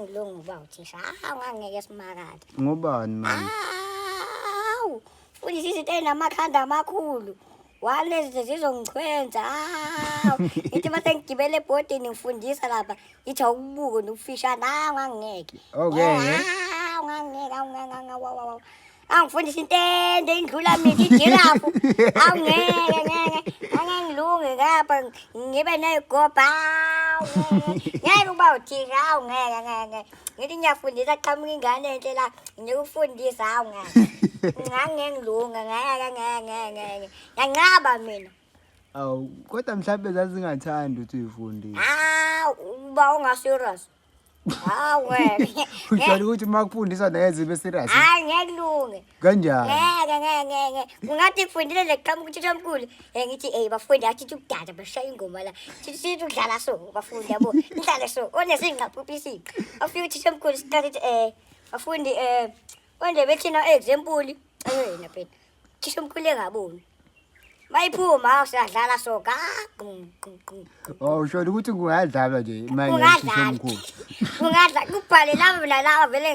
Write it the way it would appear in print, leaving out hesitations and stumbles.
ngilungu bawuthisha ngangeke simakade. Ngobani manje? Awu, ufundisa izinto ey'namakhanda amakhulu. Walezi zizongichwenza. Awu, ithi mase ngigibele ebhodini ngifundisa lapha, ithi awukubuke nokufishana ngangeke. Okay. Ngangeke. Angifundisa into ende indlula mina ijirafu. Ngeke ngilunge ngapha ngibe ney'gobha. Ngeke uba uthisha ngeke. Ngithi ngiyafundisa qhamuka ingane enhle la ngiyokufundisa ngeke. Ngangilunga ngeke. Ngiyancaba mina. Awu, kodwa mhlawumbe zazingathandi ukuthi uyifundise. Uba ungaserious. Wena. Usho ukuthi makufundiswa neze ibe serious. Ngeke kulunge. Kanjani? Ngeke. Ungathi kufundile le qhamuka uthisha omkhulu. Ngithi bafundi athi ukudada bashaya ingoma la. Sithi udlala so bafundi yabo. Nidlale so. Onesingaqhuphi isiqa. Afike uthisha omkhulu siqathi bafundi konje bethina example. Yena phela. Uthisha omkhulu engaboni. Mayiphuma siyadlala so ka. Oh, usho ukuthi kungadlalwa nje manje Kungadlala. Kubhale laba nalaba vele